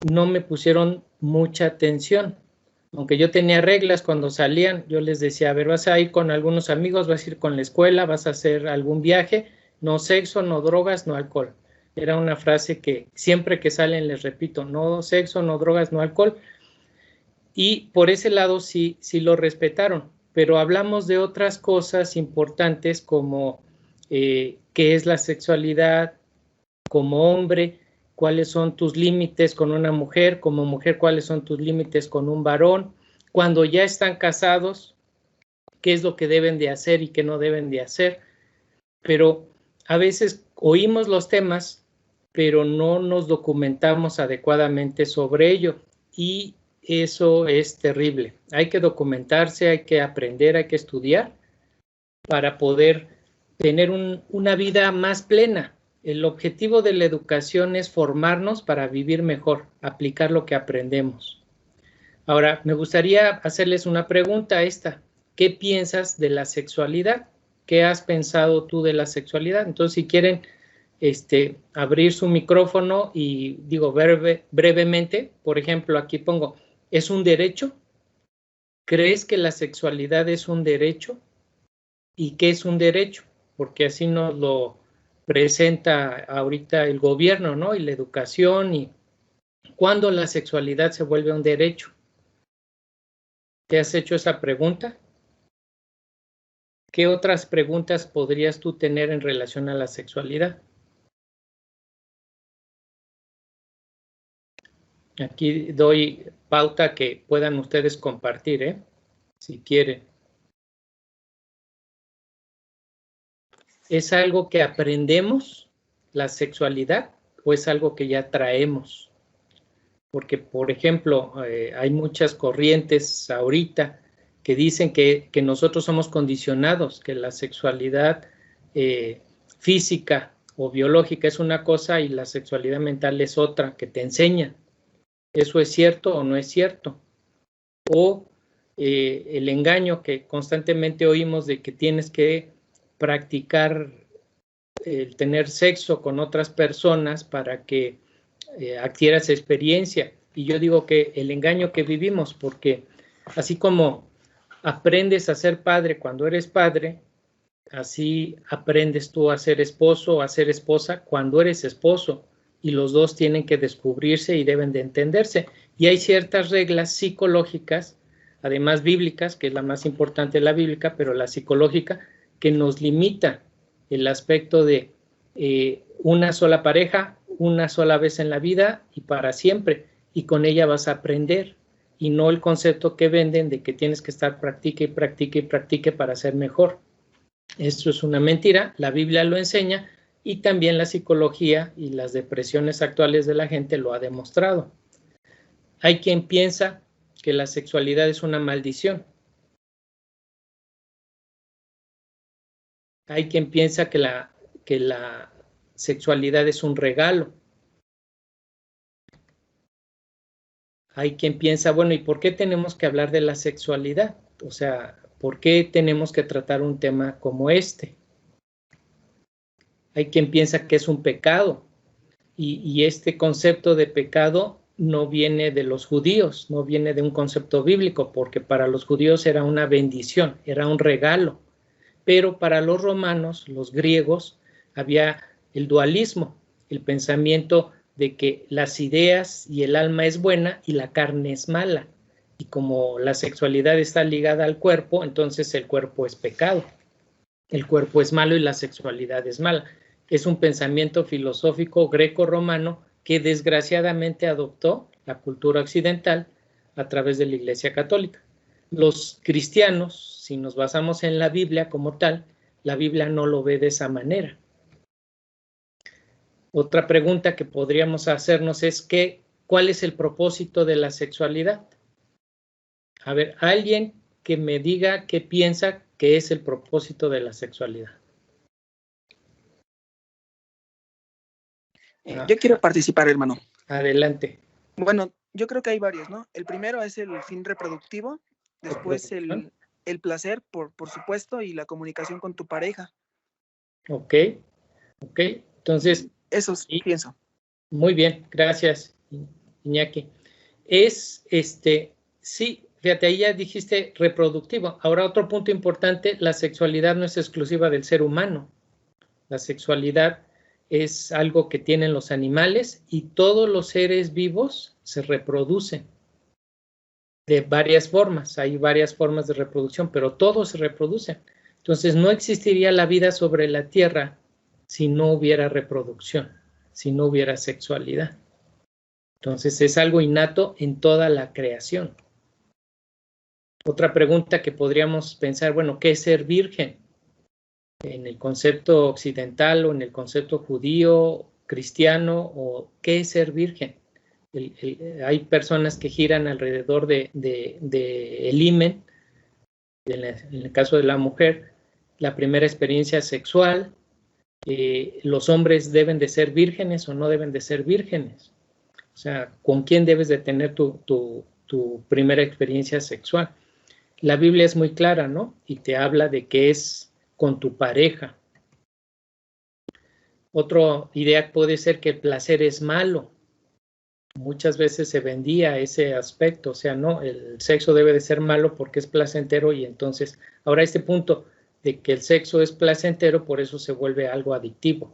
no me pusieron mucha atención. Aunque yo tenía reglas cuando salían, yo les decía, a ver, vas a ir con algunos amigos, vas a ir con la escuela, vas a hacer algún viaje, no sexo, no drogas, no alcohol. Era una frase que siempre que salen les repito, no sexo, no drogas, no alcohol. Y por ese lado sí lo respetaron, pero hablamos de otras cosas importantes como qué es la sexualidad como hombre, cuáles son tus límites con una mujer, como mujer, cuáles son tus límites con un varón, cuando ya están casados, qué es lo que deben de hacer y qué no deben de hacer, pero a veces oímos los temas, pero no nos documentamos adecuadamente sobre ello y eso es terrible. Hay que documentarse, hay que aprender, hay que estudiar para poder tener una vida más plena. El objetivo de la educación es formarnos para vivir mejor, aplicar lo que aprendemos. Ahora, me gustaría hacerles una pregunta esta. ¿Qué piensas de la sexualidad? ¿Qué has pensado tú de la sexualidad? Entonces, si quieren abrir su micrófono y digo brevemente, por ejemplo, aquí pongo, ¿es un derecho? ¿Crees que la sexualidad es un derecho? ¿Y qué es un derecho? Porque así nos lo presenta ahorita el gobierno, ¿no? Y la educación, y cuándo la sexualidad se vuelve un derecho. ¿Te has hecho esa pregunta? ¿Qué otras preguntas podrías tú tener en relación a la sexualidad? Aquí doy pauta que puedan ustedes compartir, si quieren. ¿Es algo que aprendemos, la sexualidad, o es algo que ya traemos? Porque, por ejemplo, hay muchas corrientes ahorita que dicen que nosotros somos condicionados, que la sexualidad física o biológica es una cosa y la sexualidad mental es otra, que te enseña. ¿Eso es cierto o no es cierto? O el engaño que constantemente oímos de que tienes que practicar el tener sexo con otras personas para que adquieras experiencia. Y yo digo que el engaño que vivimos, porque así como aprendes a ser padre cuando eres padre, así aprendes tú a ser esposo o a ser esposa cuando eres esposo, y los dos tienen que descubrirse y deben de entenderse. Y hay ciertas reglas psicológicas, además bíblicas, que es la más importante la bíblica, pero la psicológica, que nos limita el aspecto de una sola pareja, una sola vez en la vida y para siempre, y con ella vas a aprender, y no el concepto que venden de que tienes que estar practique y practique y practique para ser mejor. Esto es una mentira, la Biblia lo enseña y también la psicología y las depresiones actuales de la gente lo ha demostrado. Hay quien piensa que la sexualidad es una maldición. Hay quien piensa que la sexualidad es un regalo. Hay quien piensa, bueno, ¿y por qué tenemos que hablar de la sexualidad? O sea, ¿por qué tenemos que tratar un tema como este? Hay quien piensa que es un pecado, y este concepto de pecado no viene de los judíos, no viene de un concepto bíblico, porque para los judíos era una bendición, era un regalo, pero para los romanos, los griegos, había el dualismo, el pensamiento de que las ideas y el alma es buena y la carne es mala, y como la sexualidad está ligada al cuerpo, entonces el cuerpo es pecado, el cuerpo es malo y la sexualidad es mala. Es un pensamiento filosófico greco-romano que desgraciadamente adoptó la cultura occidental a través de la Iglesia Católica. Los cristianos, si nos basamos en la Biblia como tal, la Biblia no lo ve de esa manera. Otra pregunta que podríamos hacernos es ¿cuál es el propósito de la sexualidad? A ver, alguien que me diga qué piensa que es el propósito de la sexualidad. Yo quiero participar, hermano. Adelante. Bueno, yo creo que hay varios, ¿no? El primero es el fin reproductivo, después el placer, por supuesto, y la comunicación con tu pareja. Ok. Entonces, eso sí, pienso. Muy bien, gracias. Iñaki. Sí, fíjate, ahí ya dijiste reproductivo. Ahora otro punto importante, la sexualidad no es exclusiva del ser humano. La sexualidad es algo que tienen los animales y todos los seres vivos se reproducen de varias formas. Hay varias formas de reproducción, pero todos se reproducen. Entonces no existiría la vida sobre la Tierra si no hubiera reproducción, si no hubiera sexualidad. Entonces es algo innato en toda la creación. Otra pregunta que podríamos pensar, bueno, ¿qué es ser virgen? En el concepto occidental o en el concepto judío, cristiano, o ¿qué es ser virgen? Hay personas que giran alrededor de el himen, en el caso de la mujer, la primera experiencia sexual, los hombres deben de ser vírgenes o no deben de ser vírgenes. O sea, ¿con quién debes de tener tu primera experiencia sexual? La Biblia es muy clara, ¿no? Y te habla de que es con tu pareja. Otra idea puede ser que el placer es malo. Muchas veces se vendía ese aspecto, o sea, no, el sexo debe de ser malo porque es placentero y entonces, ahora este punto de que el sexo es placentero, por eso se vuelve algo adictivo.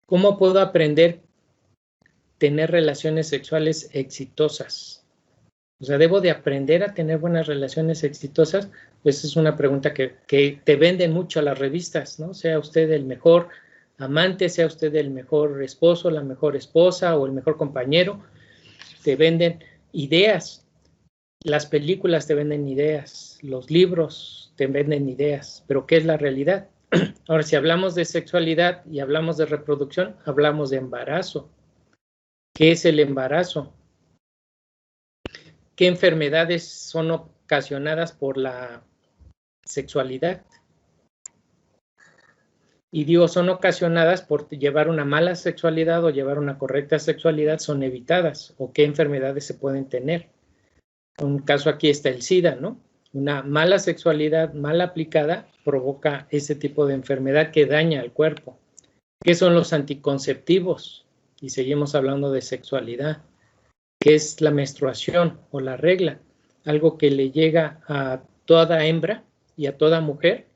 ¿Cómo puedo aprender a tener relaciones sexuales exitosas? O sea, ¿debo de aprender a tener buenas relaciones exitosas? Pues es una pregunta que te venden mucho a las revistas, ¿no? Sea usted el mejor amante, sea usted el mejor esposo, la mejor esposa o el mejor compañero. Te venden ideas. Las películas te venden ideas. Los libros te venden ideas. Pero ¿qué es la realidad? Ahora, si hablamos de sexualidad y hablamos de reproducción, hablamos de embarazo. ¿Qué es el embarazo? ¿Qué enfermedades son ocasionadas por la sexualidad? Y digo, son ocasionadas por llevar una mala sexualidad o llevar una correcta sexualidad, son evitadas. ¿O qué enfermedades se pueden tener? Un caso aquí está el SIDA, ¿no? Una mala sexualidad mal aplicada provoca ese tipo de enfermedad que daña al cuerpo. ¿Qué son los anticonceptivos? Y seguimos hablando de sexualidad. ¿Qué es la menstruación o la regla? Algo que le llega a toda hembra y a toda mujer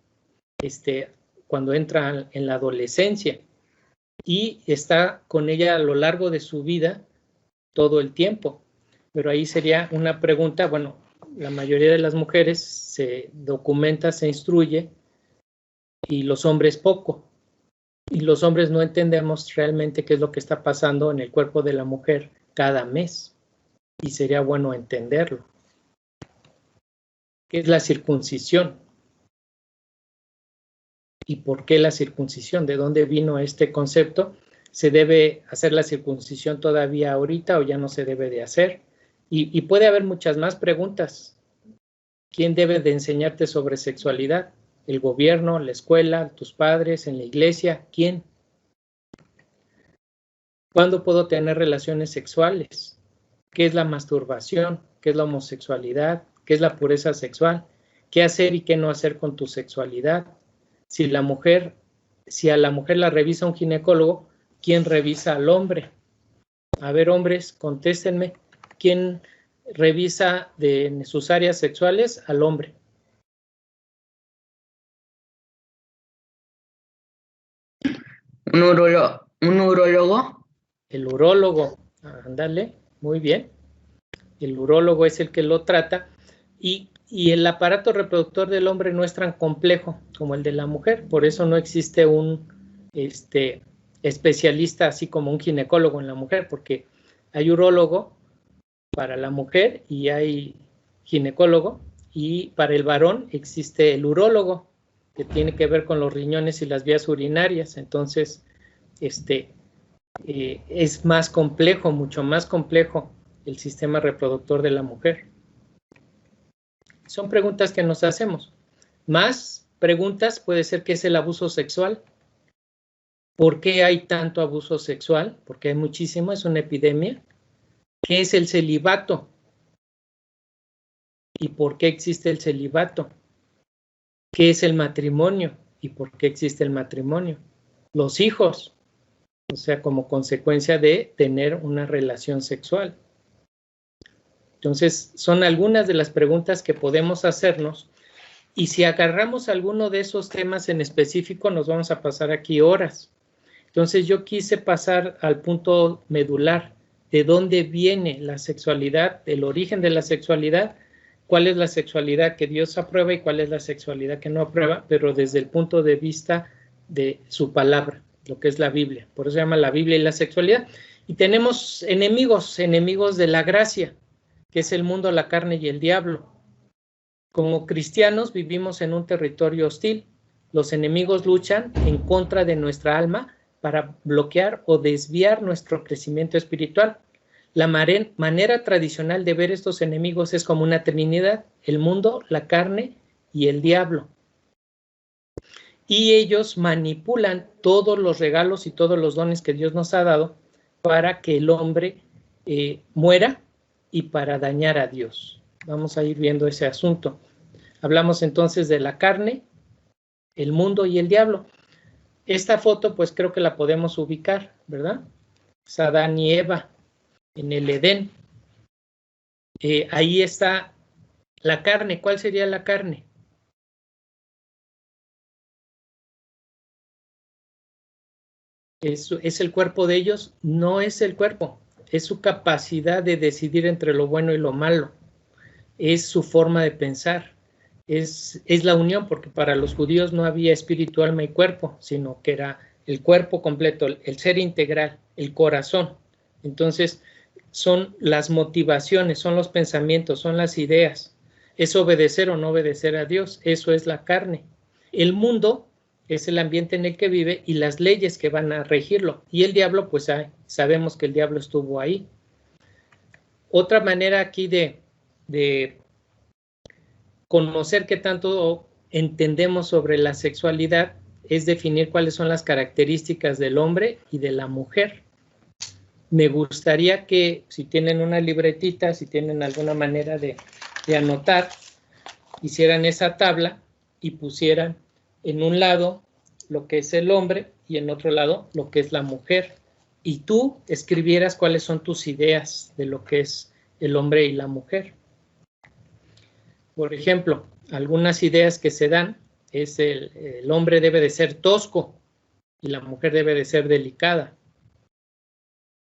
cuando entra en la adolescencia y está con ella a lo largo de su vida todo el tiempo. Pero ahí sería una pregunta, bueno, la mayoría de las mujeres se documenta, se instruye y los hombres poco. Y los hombres no entendemos realmente qué es lo que está pasando en el cuerpo de la mujer cada mes. Y sería bueno entenderlo. ¿Qué es la circuncisión? ¿Y por qué la circuncisión? ¿De dónde vino este concepto? ¿Se debe hacer la circuncisión todavía ahorita o ya no se debe de hacer? Y puede haber muchas más preguntas. ¿Quién debe de enseñarte sobre sexualidad? ¿El gobierno, la escuela, tus padres, en la iglesia? ¿Quién? ¿Cuándo puedo tener relaciones sexuales? ¿Qué es la masturbación? ¿Qué es la homosexualidad? ¿Qué es la pureza sexual? ¿Qué hacer y qué no hacer con tu sexualidad? Si a la mujer la revisa un ginecólogo, ¿quién revisa al hombre? A ver, hombres, contéstenme. ¿Quién revisa de sus áreas sexuales al hombre? ¿Un urólogo? El urólogo. Ándale, muy bien. El urólogo es el que lo trata y el aparato reproductor del hombre no es tan complejo como el de la mujer, por eso no existe un especialista así como un ginecólogo en la mujer, porque hay urólogo para la mujer y hay ginecólogo, y para el varón existe el urólogo, que tiene que ver con los riñones y las vías urinarias. Entonces, es más complejo, mucho más complejo el sistema reproductor de la mujer. Son preguntas que nos hacemos. Más preguntas puede ser ¿qué es el abuso sexual? ¿Por qué hay tanto abuso sexual? Porque hay muchísimo, es una epidemia. ¿Qué es el celibato? ¿Y por qué existe el celibato? ¿Qué es el matrimonio? ¿Y por qué existe el matrimonio? Los hijos. o sea, como consecuencia de tener una relación sexual. Entonces, son algunas de las preguntas que podemos hacernos, y si agarramos alguno de esos temas en específico, nos vamos a pasar aquí horas. Entonces, yo quise pasar al punto medular, de dónde viene la sexualidad, el origen de la sexualidad, cuál es la sexualidad que Dios aprueba y cuál es la sexualidad que no aprueba, pero desde el punto de vista de su palabra, lo que es la Biblia. Por eso se llama la Biblia y la sexualidad. Y tenemos enemigos de la gracia, que es el mundo, la carne y el diablo. Como cristianos vivimos en un territorio hostil. Los enemigos luchan en contra de nuestra alma para bloquear o desviar nuestro crecimiento espiritual. La manera tradicional de ver estos enemigos es como una trinidad: el mundo, la carne y el diablo. Y ellos manipulan todos los regalos y todos los dones que Dios nos ha dado para que el hombre muera y para dañar a Dios. Vamos a ir viendo ese asunto. Hablamos entonces de la carne, el mundo y el diablo. Esta foto, pues creo que la podemos ubicar, ¿verdad? Es Adán y Eva en el Edén. Ahí está la carne. ¿Cuál sería la carne? ¿Es el cuerpo de ellos? No es el cuerpo, es su capacidad de decidir entre lo bueno y lo malo. Es su forma de pensar. Es la unión, porque para los judíos no había espíritu, alma y cuerpo, sino que era el cuerpo completo, el ser integral, el corazón. Entonces, son las motivaciones, son los pensamientos, son las ideas. Es obedecer o no obedecer a Dios, eso es la carne. El mundo es el ambiente en el que vive y las leyes que van a regirlo. Y el diablo, pues sabemos que el diablo estuvo ahí. Otra manera aquí de conocer qué tanto entendemos sobre la sexualidad es definir cuáles son las características del hombre y de la mujer. Me gustaría que, si tienen una libretita, si tienen alguna manera de anotar, hicieran esa tabla y pusieran en un lado lo que es el hombre y en otro lado lo que es la mujer. Y tú escribieras cuáles son tus ideas de lo que es el hombre y la mujer. Por ejemplo, algunas ideas que se dan es el hombre debe de ser tosco y la mujer debe de ser delicada.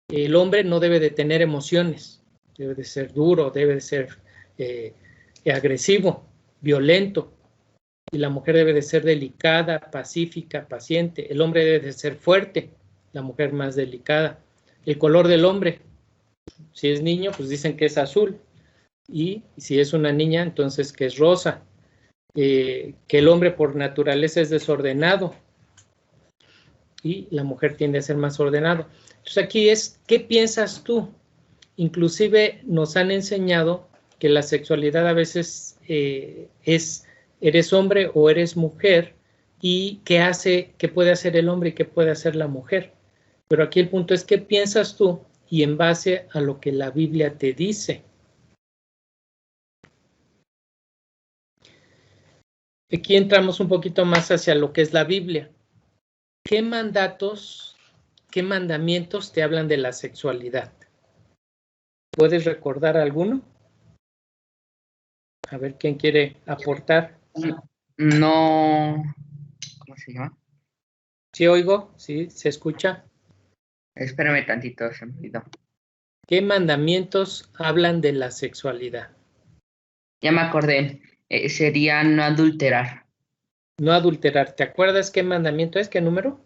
El hombre no debe de tener emociones, debe de ser duro, debe de ser agresivo, violento. Y la mujer debe de ser delicada, pacífica, paciente. El hombre debe de ser fuerte, la mujer más delicada. El color del hombre, si es niño, pues dicen que es azul. Y si es una niña, entonces que es rosa. Que el hombre por naturaleza es desordenado y la mujer tiende a ser más ordenado. Entonces aquí es, ¿qué piensas tú? Inclusive nos han enseñado que la sexualidad a veces eres hombre o eres mujer, y qué puede hacer el hombre y qué puede hacer la mujer. Pero aquí el punto es, ¿qué piensas tú? Y en base a lo que la Biblia te dice. Aquí entramos un poquito más hacia lo que es la Biblia. ¿Qué mandamientos te hablan de la sexualidad? ¿Puedes recordar alguno? A ver, ¿quién quiere aportar? No, ¿cómo se llama? ¿Sí oigo? ¿Sí? ¿Se escucha? Espérame tantito, se me olvidó. ¿Qué mandamientos hablan de la sexualidad? Ya me acordé, sería no adulterar. No adulterar. ¿Te acuerdas qué mandamiento es? ¿Qué número?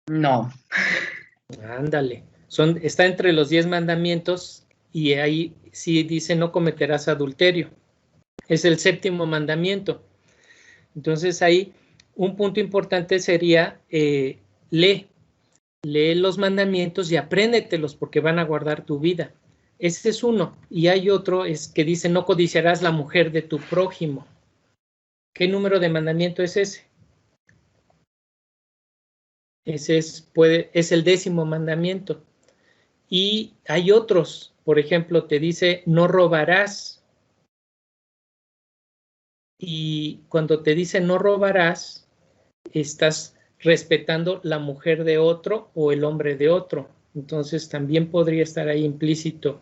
No. Ándale. Está entre los 10 mandamientos y ahí sí dice no cometerás adulterio. Es el 7º mandamiento. Entonces ahí un punto importante sería lee los mandamientos y apréndetelos porque van a guardar tu vida. Ese es uno. Y hay otro es que dice no codiciarás la mujer de tu prójimo. ¿Qué número de mandamiento es ese? Ese es el 10º mandamiento. Y hay otros, por ejemplo, te dice no robarás. Y cuando te dice no robarás, estás respetando la mujer de otro o el hombre de otro. Entonces también podría estar ahí implícito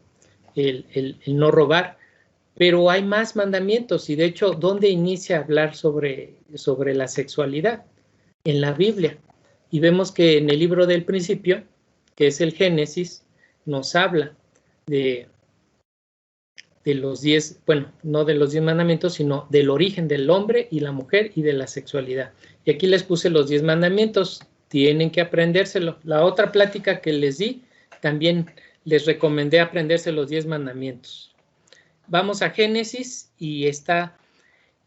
el no robar. Pero hay más mandamientos y de hecho, ¿dónde inicia a hablar sobre la sexualidad? En la Biblia. Y vemos que en el libro del principio, que es el Génesis, nos habla de los 10, bueno, no de los 10 mandamientos, sino del origen del hombre y la mujer y de la sexualidad. Y aquí les puse los 10 mandamientos, tienen que aprendérselo. La otra plática que les di, también les recomendé aprenderse los 10 mandamientos. Vamos a Génesis y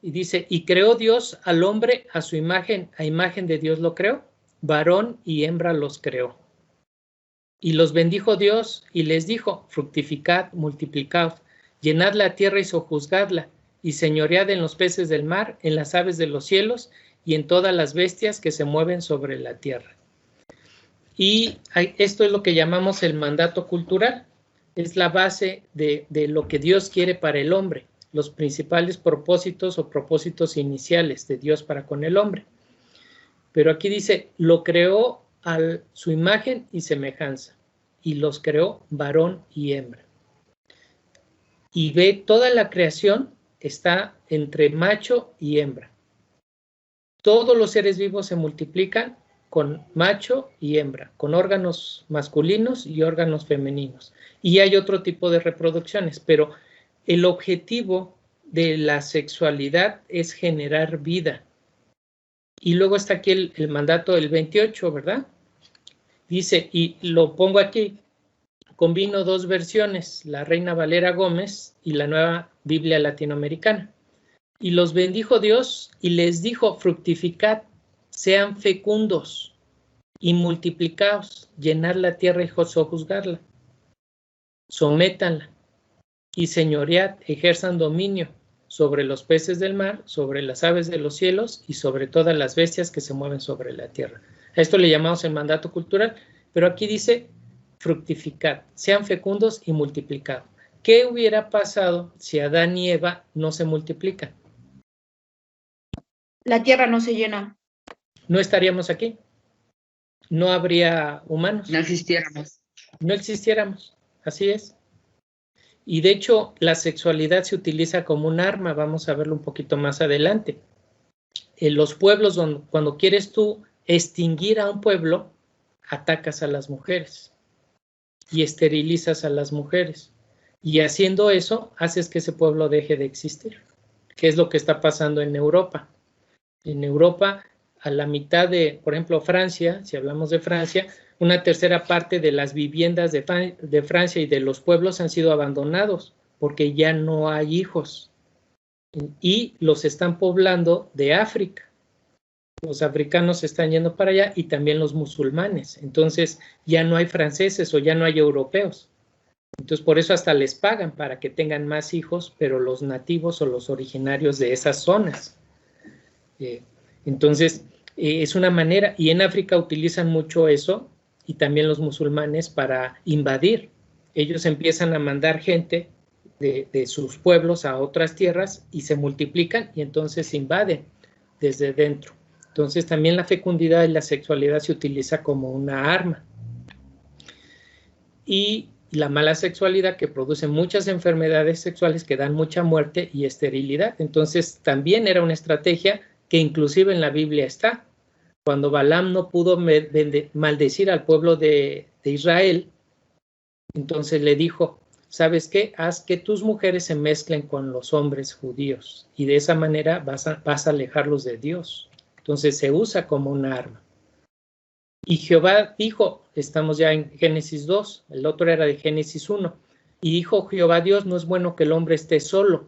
dice, y creó Dios al hombre a su imagen, a imagen de Dios lo creó, varón y hembra los creó. Y los bendijo Dios y les dijo, fructificad, multiplicaos, llenad la tierra y sojuzgadla, y señoread en los peces del mar, en las aves de los cielos, y en todas las bestias que se mueven sobre la tierra. Y esto es lo que llamamos el mandato cultural. Es la base de lo que Dios quiere para el hombre, los principales propósitos o propósitos iniciales de Dios para con el hombre. Pero aquí dice, lo creó a su imagen y semejanza, y los creó varón y hembra. Y ve, toda la creación está entre macho y hembra. Todos los seres vivos se multiplican con macho y hembra, con órganos masculinos y órganos femeninos. Y hay otro tipo de reproducciones, pero el objetivo de la sexualidad es generar vida. Y luego está aquí el mandato del 28, ¿verdad? Dice, y lo pongo aquí, combino dos versiones, la Reina Valera Gómez y la Nueva Biblia Latinoamericana. Y los bendijo Dios y les dijo, fructificad, sean fecundos y multiplicaos, llenad la tierra y sojuzgarla, sométanla y señoread, ejerzan dominio sobre los peces del mar, sobre las aves de los cielos y sobre todas las bestias que se mueven sobre la tierra. A esto le llamamos el mandato cultural, pero aquí dice fructificad, sean fecundos y multiplicados. ¿Qué hubiera pasado si Adán y Eva no se multiplican? La tierra no se llena. No estaríamos aquí. No habría humanos. No existiéramos. No existiéramos. Así es. Y de hecho, la sexualidad se utiliza como un arma. Vamos a verlo un poquito más adelante. En los pueblos, cuando quieres tú extinguir a un pueblo, atacas a las mujeres y esterilizas a las mujeres. Y haciendo eso, haces que ese pueblo deje de existir. ¿Qué es lo que está pasando en Europa? En Europa, a la mitad de, por ejemplo, Francia, si hablamos de Francia, una tercera parte de las viviendas de Francia y de los pueblos han sido abandonados porque ya no hay hijos y los están poblando de África. Los africanos se están yendo para allá y también los musulmanes. Entonces ya no hay franceses o ya no hay europeos. Entonces por eso hasta les pagan para que tengan más hijos, pero los nativos o los originarios de esas zonas. Entonces es una manera, y en África utilizan mucho eso, y también los musulmanes para invadir. Ellos empiezan a mandar gente de sus pueblos a otras tierras y se multiplican y entonces invaden desde dentro. Entonces también la fecundidad y la sexualidad se utiliza como una arma. Y la mala sexualidad que produce muchas enfermedades sexuales que dan mucha muerte y esterilidad. Entonces también era una estrategia que inclusive en la Biblia está. Cuando Balaam no pudo maldecir al pueblo de Israel, entonces le dijo, ¿sabes qué? Haz que tus mujeres se mezclen con los hombres judíos y de esa manera vas a alejarlos de Dios. Entonces se usa como una arma. Y Jehová dijo, estamos ya en Génesis 2, el otro era de Génesis 1, y dijo Jehová Dios, no es bueno que el hombre esté solo,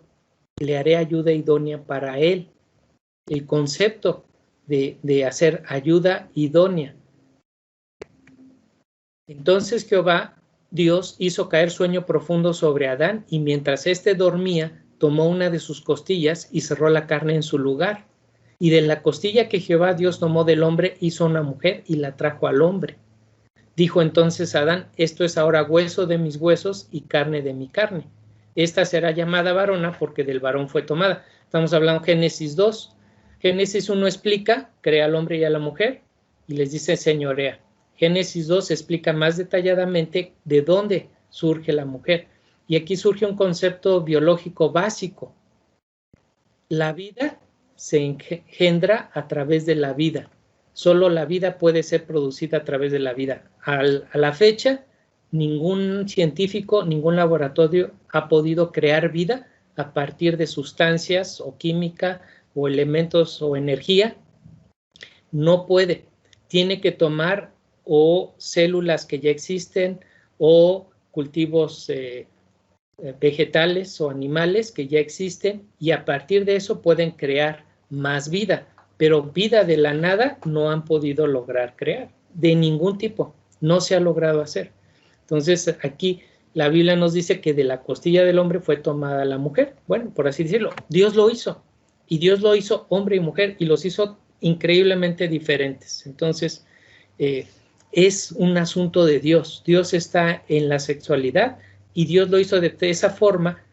le haré ayuda idónea para él. El concepto de hacer ayuda idónea. Entonces Jehová Dios hizo caer sueño profundo sobre Adán y mientras éste dormía, tomó una de sus costillas y cerró la carne en su lugar. Y de la costilla que Jehová Dios tomó del hombre hizo una mujer y la trajo al hombre. Dijo entonces Adán, esto es ahora hueso de mis huesos y carne de mi carne. Esta será llamada varona porque del varón fue tomada. Estamos hablando de Génesis 2. Génesis 1 explica, crea al hombre y a la mujer. y les dice señorea. Génesis 2 explica más detalladamente de dónde surge la mujer. Y aquí surge un concepto biológico básico. La vida se engendra a través de la vida. Solo la vida puede ser producida a través de la vida. A la fecha, ningún científico, ningún laboratorio ha podido crear vida a partir de sustancias o química o elementos o energía. No puede. Tiene que tomar o células que ya existen o cultivos vegetales o animales que ya existen y a partir de eso pueden crear más vida, pero vida de la nada no han podido lograr crear, de ningún tipo, no se ha logrado hacer. Entonces aquí la Biblia nos dice que de la costilla del hombre fue tomada la mujer, bueno, por así decirlo, Dios lo hizo, y Dios lo hizo hombre y mujer, y los hizo increíblemente diferentes. Entonces, es un asunto de Dios. Dios está en la sexualidad, y Dios lo hizo de esa forma.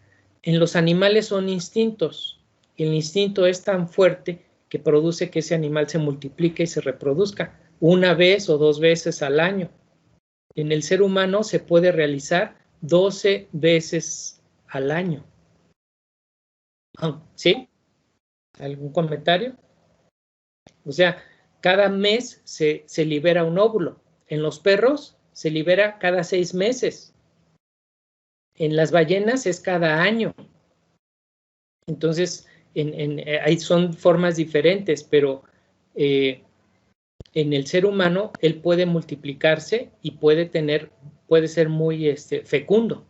En los animales son instintos. El instinto es tan fuerte que produce que ese animal se multiplique y se reproduzca una vez o 2 veces al año. En el ser humano se puede realizar 12 veces al año. ¿Sí? ¿Algún comentario? O sea, cada mes se libera un óvulo. En los perros se libera cada 6 meses. En las ballenas es cada año. Entonces, ahí son formas diferentes, pero en el ser humano él puede multiplicarse y puede ser muy fecundo.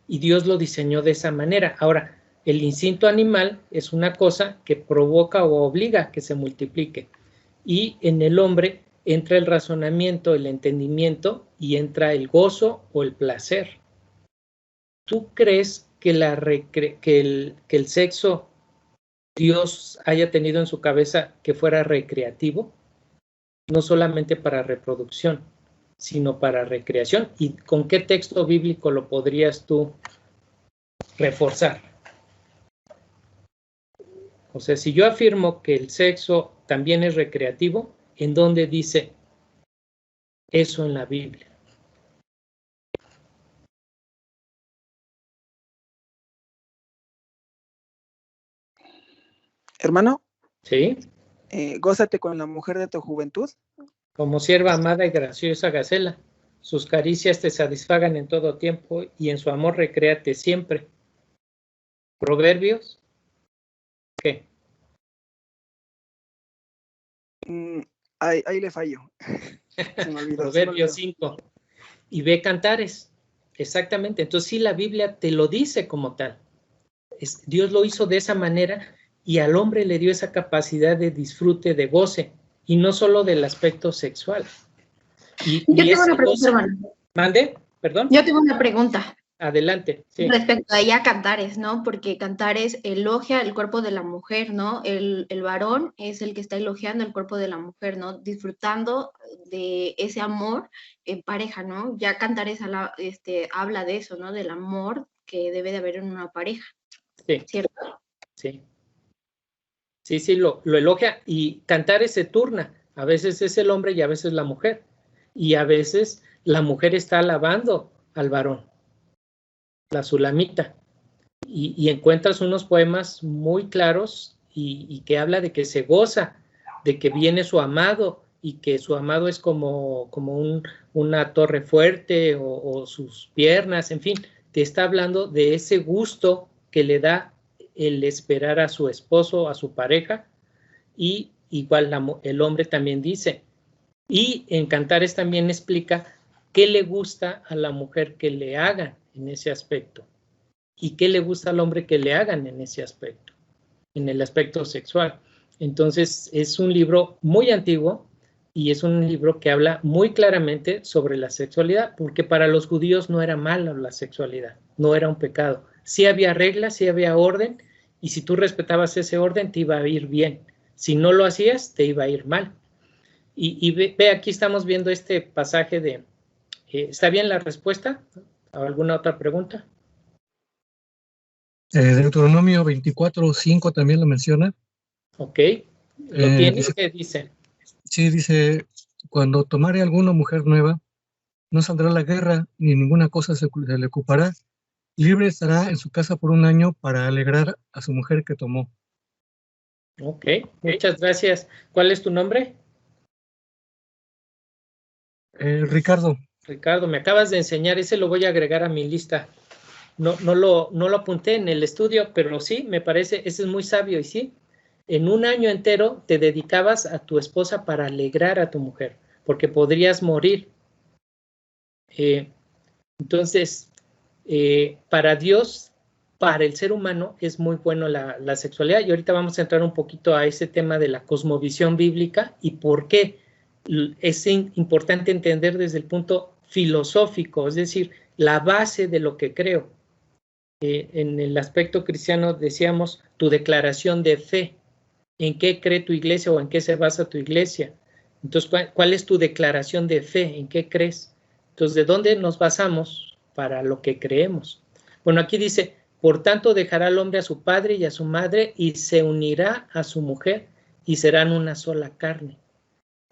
Y Dios lo diseñó de esa manera. Ahora, el instinto animal es una cosa que provoca o obliga a que se multiplique. Y en el hombre entra el razonamiento, el entendimiento y entra el gozo o el placer. ¿Tú crees que el sexo Dios haya tenido en su cabeza que fuera recreativo? No solamente para reproducción, sino para recreación. ¿Y con qué texto bíblico lo podrías tú reforzar? O sea, si yo afirmo que el sexo también es recreativo, ¿en dónde dice eso en la Biblia? Hermano, ¿Sí? Gózate con la mujer de tu juventud. Como sierva amada y graciosa Gacela, sus caricias te satisfagan en todo tiempo y en su amor recréate siempre. ¿Proverbios? ¿Qué? Ahí le fallo. Se me olvidó, Proverbios 5. Y ve Cantares. Exactamente. Entonces sí, la Biblia te lo dice como tal. Dios lo hizo de esa manera y al hombre le dio esa capacidad de disfrute, de goce, y no solo del aspecto sexual. Yo tengo una pregunta, hermano. ¿Mande? ¿Perdón? Yo tengo una pregunta. Adelante. Sí. Respecto a ella Cantares, ¿no? Porque Cantares elogia el cuerpo de la mujer, ¿no? El varón es el que está elogiando el cuerpo de la mujer, ¿no? Disfrutando de ese amor en pareja, ¿no? Ya Cantares habla de eso, ¿no? Del amor que debe de haber en una pareja. Sí. ¿Cierto? Sí. Sí, lo elogia, y Cantares se turna. A veces es el hombre y a veces la mujer. Y a veces la mujer está alabando al varón, la Sulamita. Y encuentras unos poemas muy claros y que habla de que se goza, de que viene su amado y que su amado es como una torre fuerte o sus piernas, en fin, te está hablando de ese gusto que le da el esperar a su esposo, a su pareja, y igual el hombre también dice. Y en Cantares también explica qué le gusta a la mujer que le hagan en ese aspecto y qué le gusta al hombre que le hagan en ese aspecto, en el aspecto sexual. Entonces es un libro muy antiguo y es un libro que habla muy claramente sobre la sexualidad, porque para los judíos no era malo la sexualidad, no era un pecado. Sí había reglas, sí había orden, y si tú respetabas ese orden te iba a ir bien. Si no lo hacías, te iba a ir mal. Y ve, aquí estamos viendo este pasaje de... ¿Está bien la respuesta? ¿Alguna otra pregunta? Deuteronomio 24:5 también lo menciona. Ok. ¿Lo tienes? ¿Qué dice? Sí, dice, cuando tomare alguna mujer nueva, no saldrá a la guerra, ni ninguna cosa se le ocupará. Libre estará en su casa por un año para alegrar a su mujer que tomó. Ok, muchas gracias. ¿Cuál es tu nombre? Ricardo. Ricardo, me acabas de enseñar, ese lo voy a agregar a mi lista. No lo apunté en el estudio, pero sí, me parece, ese es muy sabio. Y sí, en un año entero te dedicabas a tu esposa para alegrar a tu mujer, porque podrías morir. Entonces, para Dios, para el ser humano, es muy bueno la sexualidad. Y ahorita vamos a entrar un poquito a ese tema de la cosmovisión bíblica y por qué es importante entender desde el punto filosófico, es decir, la base de lo que creo. En el aspecto cristiano decíamos tu declaración de fe, en qué cree tu iglesia o en qué se basa tu iglesia. Entonces, ¿cuál es tu declaración de fe? ¿En qué crees? Entonces, ¿de dónde nos basamos para lo que creemos? Bueno, aquí dice, por tanto dejará al hombre a su padre y a su madre y se unirá a su mujer y serán una sola carne.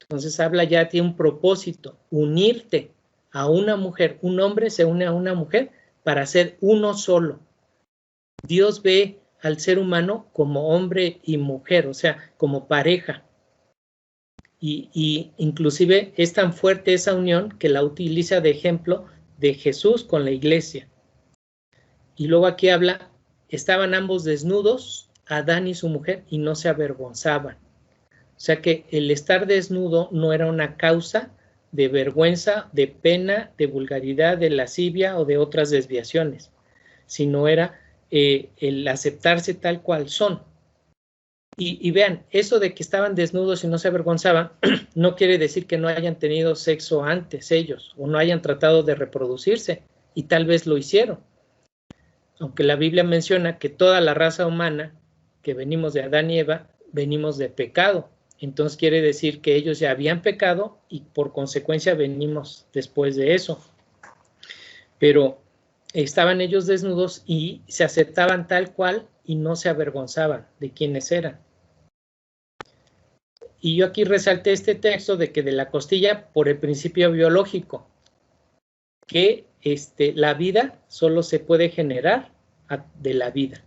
Entonces habla ya de un propósito, unirte a una mujer. Un hombre se une a una mujer para ser uno solo. Dios ve al ser humano como hombre y mujer, o sea, como pareja. Y inclusive es tan fuerte esa unión que la utiliza de ejemplo de Jesús con la iglesia. Y luego aquí habla, estaban ambos desnudos, Adán y su mujer, y no se avergonzaban. O sea que el estar desnudo no era una causa de vergüenza, de pena, de vulgaridad, de lascivia o de otras desviaciones, sino era el aceptarse tal cual son. Y vean, eso de que estaban desnudos y no se avergonzaban, no quiere decir que no hayan tenido sexo antes ellos, o no hayan tratado de reproducirse, y tal vez lo hicieron. Aunque la Biblia menciona que toda la raza humana, que venimos de Adán y Eva, venimos de pecado. Entonces quiere decir que ellos ya habían pecado y por consecuencia venimos después de eso. Pero estaban ellos desnudos y se aceptaban tal cual y no se avergonzaban de quiénes eran. Y yo aquí resalté este texto de que de la costilla por el principio biológico, que la vida solo se puede generar de la vida.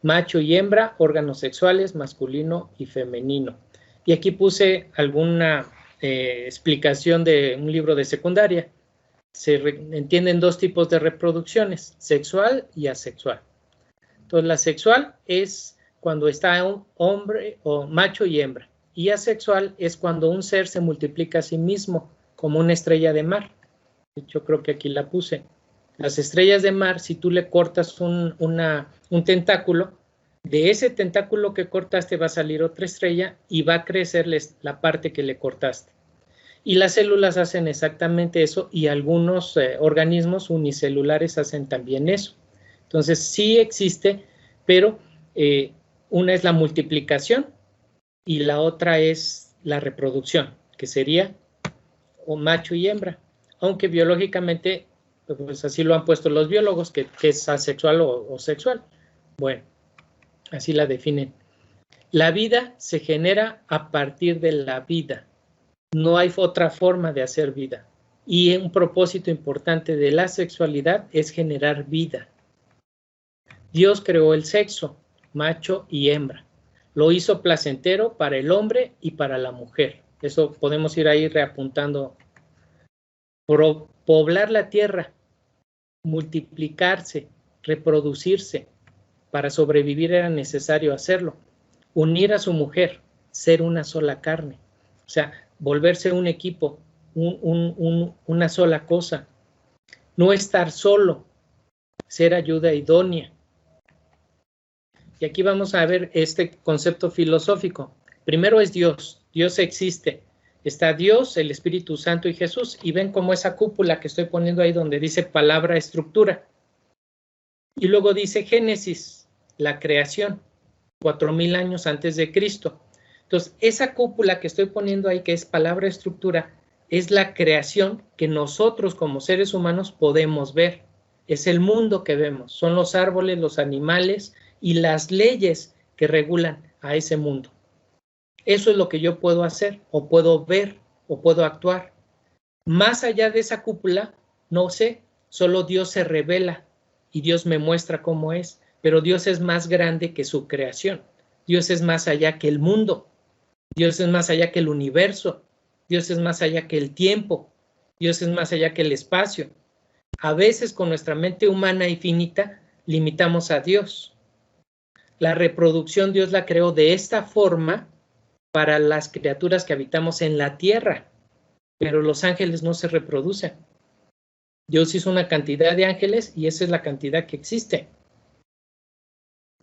Macho y hembra, órganos sexuales, masculino y femenino. Y aquí puse alguna explicación de un libro de secundaria. Se entienden dos tipos de reproducciones, sexual y asexual. Entonces, la sexual es cuando está un hombre o macho y hembra. Y asexual es cuando un ser se multiplica a sí mismo, como una estrella de mar. Yo creo que aquí la puse. Las estrellas de mar, si tú le cortas un tentáculo, de ese tentáculo que cortaste va a salir otra estrella y va a crecer la parte que le cortaste. Y las células hacen exactamente eso y algunos organismos unicelulares hacen también eso. Entonces sí existe, pero una es la multiplicación y la otra es la reproducción, que sería un macho y hembra, aunque biológicamente pues así lo han puesto los biólogos, que es asexual o sexual. Bueno, así la definen. La vida se genera a partir de la vida. No hay otra forma de hacer vida. Y un propósito importante de la sexualidad es generar vida. Dios creó el sexo, macho y hembra. Lo hizo placentero para el hombre y para la mujer. Eso podemos ir ahí reapuntando. Poblar la tierra, multiplicarse, reproducirse. Para sobrevivir era necesario hacerlo. Unir a su mujer, ser una sola carne. O sea, volverse un equipo, una sola cosa. No estar solo, ser ayuda idónea. Y aquí vamos a ver este concepto filosófico. Primero es Dios. Dios existe. Está Dios, el Espíritu Santo y Jesús. Y ven como esa cúpula que estoy poniendo ahí donde dice palabra estructura. Y luego dice Génesis, la creación, 4000 años antes de Cristo. Entonces, esa cúpula que estoy poniendo ahí, que es palabra estructura, es la creación que nosotros como seres humanos podemos ver. Es el mundo que vemos. Son los árboles, los animales y las leyes que regulan a ese mundo. Eso es lo que yo puedo hacer, o puedo ver, o puedo actuar. Más allá de esa cúpula, no sé, solo Dios se revela y Dios me muestra cómo es, pero Dios es más grande que su creación. Dios es más allá que el mundo. Dios es más allá que el universo. Dios es más allá que el tiempo. Dios es más allá que el espacio. A veces con nuestra mente humana y finita limitamos a Dios. La reproducción Dios la creó de esta forma para las criaturas que habitamos en la tierra, pero los ángeles no se reproducen. Dios hizo una cantidad de ángeles y esa es la cantidad que existe.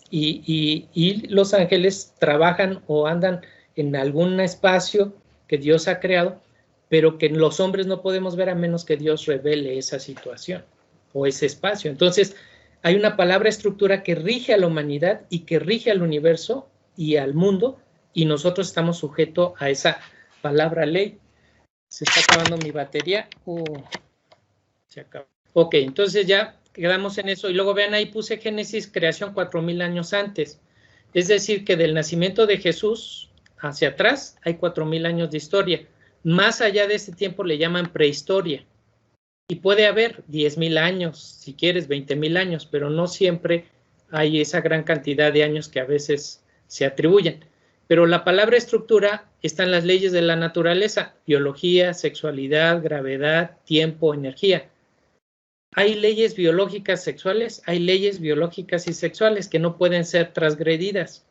Y los ángeles trabajan o andan en algún espacio que Dios ha creado, pero que los hombres no podemos ver a menos que Dios revele esa situación o ese espacio. Entonces, hay una palabra estructura que rige a la humanidad y que rige al universo y al mundo, y nosotros estamos sujetos a esa palabra ley. Se está acabando mi batería. Se acabó. Ok, entonces ya quedamos en eso. Y luego vean, ahí puse Génesis, creación 4000 años antes. Es decir, que del nacimiento de Jesús hacia atrás hay 4000 años de historia. Más allá de este tiempo le llaman prehistoria. Y puede haber 10,000 años, si quieres 20,000 años, pero no siempre hay esa gran cantidad de años que a veces se atribuyen. Pero la palabra estructura está en las leyes de la naturaleza: biología, sexualidad, gravedad, tiempo, energía. Hay leyes biológicas sexuales, hay leyes biológicas y sexuales que no pueden ser transgredidas.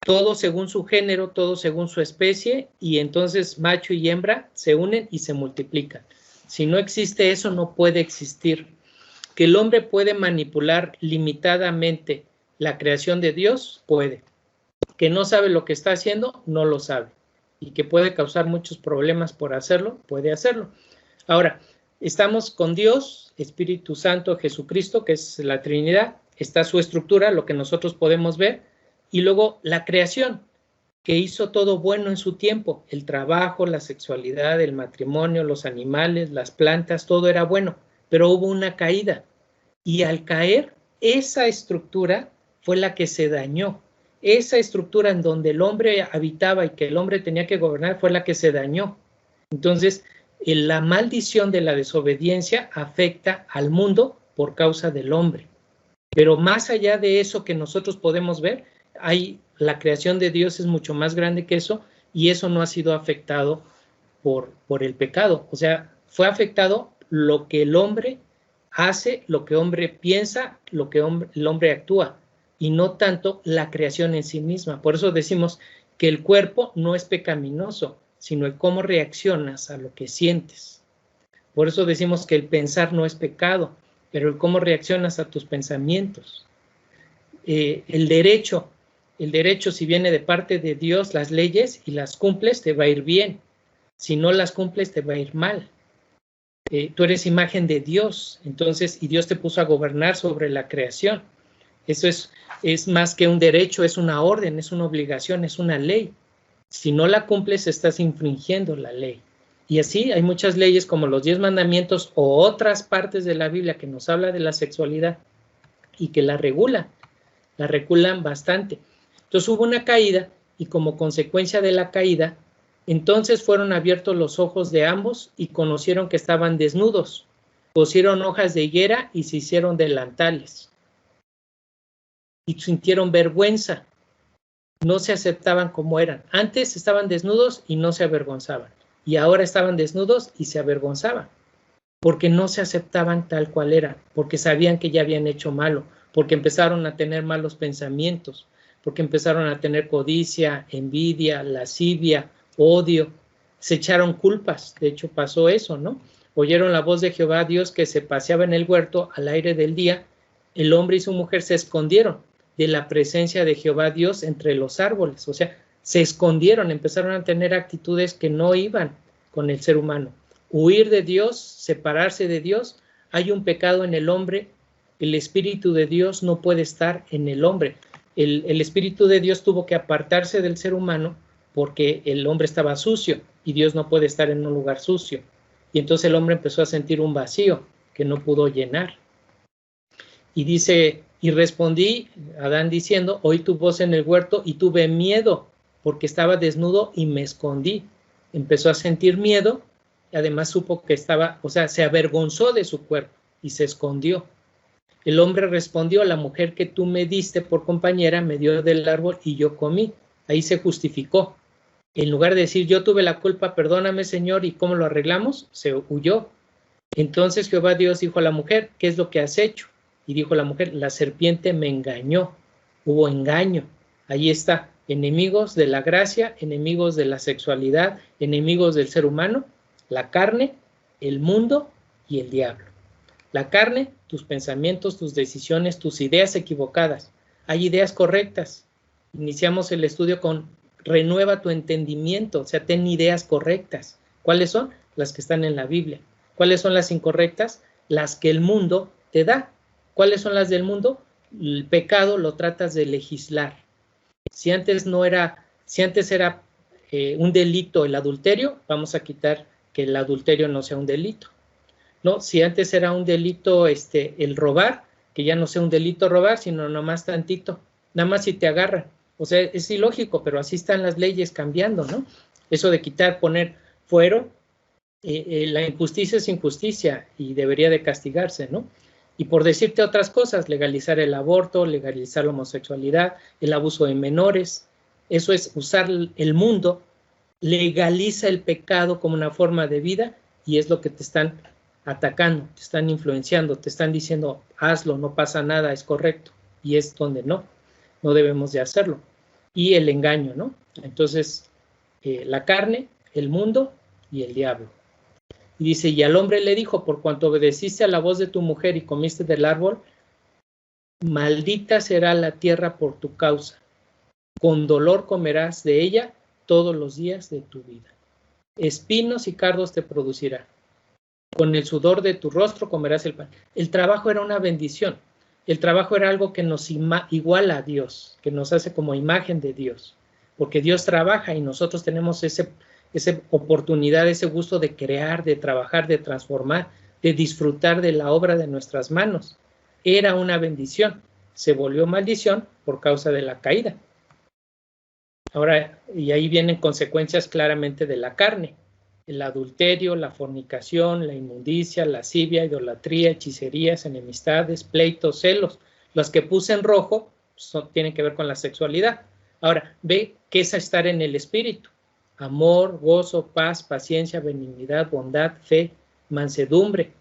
Todo según su género, todo según su especie, y entonces macho y hembra se unen y se multiplican. Si no existe eso, no puede existir. Que el hombre puede manipular limitadamente la creación de Dios, puede. Que no sabe lo que está haciendo, no lo sabe. Y que puede causar muchos problemas por hacerlo, puede hacerlo. Ahora, estamos con Dios, Espíritu Santo, Jesucristo, que es la Trinidad. Está su estructura, lo que nosotros podemos ver. Y luego la creación, que hizo todo bueno en su tiempo. El trabajo, la sexualidad, el matrimonio, los animales, las plantas, todo era bueno. Pero hubo una caída. Y al caer, esa estructura fue la que se dañó. Esa estructura en donde el hombre habitaba y que el hombre tenía que gobernar fue la que se dañó. Entonces, la maldición de la desobediencia afecta al mundo por causa del hombre. Pero más allá de eso que nosotros podemos ver, la creación de Dios es mucho más grande que eso, y eso no ha sido afectado por el pecado. O sea, fue afectado lo que el hombre hace, lo que el hombre piensa, lo que el hombre actúa, y no tanto la creación en sí misma. Por eso decimos que el cuerpo no es pecaminoso, sino el cómo reaccionas a lo que sientes. Por eso decimos que el pensar no es pecado, pero el cómo reaccionas a tus pensamientos. El derecho, si viene de parte de Dios, las leyes, y las cumples, te va a ir bien. Si no las cumples, te va a ir mal. Tú eres imagen de Dios, entonces, y Dios te puso a gobernar sobre la creación. Eso es más que un derecho, es una orden, es una obligación, es una ley. Si no la cumples, estás infringiendo la ley. Y así hay muchas leyes como los 10 mandamientos o otras partes de la Biblia que nos habla de la sexualidad y que la regulan bastante. Entonces hubo una caída y como consecuencia de la caída, entonces fueron abiertos los ojos de ambos y conocieron que estaban desnudos. Cosieron hojas de higuera y se hicieron delantales. Y sintieron vergüenza. No se aceptaban como eran. Antes estaban desnudos y no se avergonzaban. Y ahora estaban desnudos y se avergonzaban. Porque no se aceptaban tal cual eran. Porque sabían que ya habían hecho malo. Porque empezaron a tener malos pensamientos. Porque empezaron a tener codicia, envidia, lascivia, odio. Se echaron culpas. De hecho pasó eso, ¿no? Oyeron la voz de Jehová Dios que se paseaba en el huerto al aire del día. El hombre y su mujer se escondieron de la presencia de Jehová Dios entre los árboles. O sea, se escondieron, empezaron a tener actitudes que no iban con el ser humano. Huir de Dios, separarse de Dios. Hay un pecado en el hombre. El Espíritu de Dios no puede estar en el hombre. El Espíritu de Dios tuvo que apartarse del ser humano porque el hombre estaba sucio y Dios no puede estar en un lugar sucio. Y entonces el hombre empezó a sentir un vacío que no pudo llenar. Y dice, y respondí, Adán diciendo, oí tu voz en el huerto y tuve miedo porque estaba desnudo y me escondí. Empezó a sentir miedo, y además supo que estaba, o sea, se avergonzó de su cuerpo y se escondió. El hombre respondió, la mujer que tú me diste por compañera me dio del árbol y yo comí. Ahí se justificó. En lugar de decir, yo tuve la culpa, perdóname, Señor, ¿y cómo lo arreglamos? Se huyó. Entonces Jehová Dios dijo a la mujer, ¿qué es lo que has hecho? Y dijo la mujer, la serpiente me engañó. Hubo engaño. Ahí está. Enemigos de la gracia, enemigos de la sexualidad, enemigos del ser humano, la carne, el mundo y el diablo. La carne, tus pensamientos, tus decisiones, tus ideas equivocadas. Hay ideas correctas. Iniciamos el estudio con renueva tu entendimiento, o sea, ten ideas correctas. ¿Cuáles son? Las que están en la Biblia. ¿Cuáles son las incorrectas? Las que el mundo te da. ¿Cuáles son las del mundo? El pecado lo tratas de legislar. Si antes era un delito el adulterio, vamos a quitar que el adulterio no sea un delito. No, si antes era un delito el robar, que ya no sea un delito robar, sino nomás tantito, nada más si te agarran. O sea, es ilógico, pero así están las leyes cambiando, ¿no? Eso de quitar, poner fuero, la injusticia es injusticia y debería de castigarse, ¿no? Y por decirte otras cosas, legalizar el aborto, legalizar la homosexualidad, el abuso de menores, eso es usar el mundo, legaliza el pecado como una forma de vida y es lo que te están atacando, te están influenciando, te están diciendo, hazlo, no pasa nada, es correcto, y es donde no debemos de hacerlo. Y el engaño, ¿no? Entonces, la carne, el mundo y el diablo. Y dice, y al hombre le dijo, por cuanto obedeciste a la voz de tu mujer y comiste del árbol, maldita será la tierra por tu causa. Con dolor comerás de ella todos los días de tu vida. Espinos y cardos te producirá. Con el sudor de tu rostro comerás el pan. El trabajo era una bendición. El trabajo era algo que nos iguala a Dios, que nos hace como imagen de Dios. Porque Dios trabaja y nosotros tenemos esa oportunidad, ese gusto de crear, de trabajar, de transformar, de disfrutar de la obra de nuestras manos. Era una bendición. Se volvió maldición por causa de la caída. Ahora, y ahí vienen consecuencias claramente de la carne. El adulterio, la fornicación, la inmundicia, lascivia, idolatría, hechicerías, enemistades, pleitos, celos. Los que puse en rojo tienen que ver con la sexualidad. Ahora, ve qué es estar en el espíritu. Amor, gozo, paz, paciencia, benignidad, bondad, fe, mansedumbre,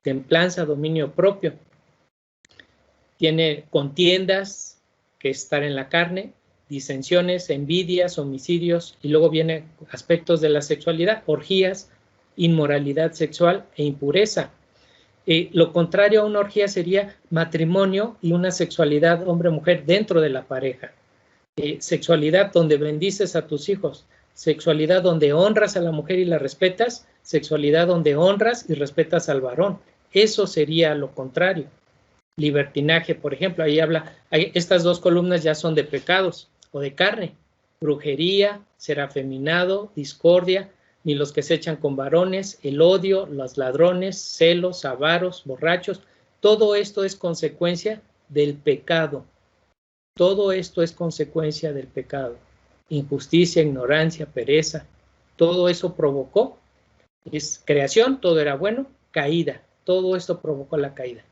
templanza, dominio propio. Tiene contiendas, que es estar en la carne, disensiones, envidias, homicidios, y luego vienen aspectos de la sexualidad, orgías, inmoralidad sexual e impureza. Lo contrario a una orgía sería matrimonio y una sexualidad hombre-mujer dentro de la pareja. Sexualidad donde bendices a tus hijos, sexualidad donde honras a la mujer y la respetas, sexualidad donde honras y respetas al varón. Eso sería lo contrario. Libertinaje, por ejemplo, ahí habla, estas dos columnas ya son de pecados o de carne. Brujería, ser afeminado, discordia, ni los que se echan con varones, el odio, los ladrones, celos, avaros, borrachos. Todo esto es consecuencia del pecado. Todo esto es consecuencia del pecado. Injusticia, ignorancia, pereza, todo eso provocó, es creación, todo era bueno, caída, todo esto provocó la caída.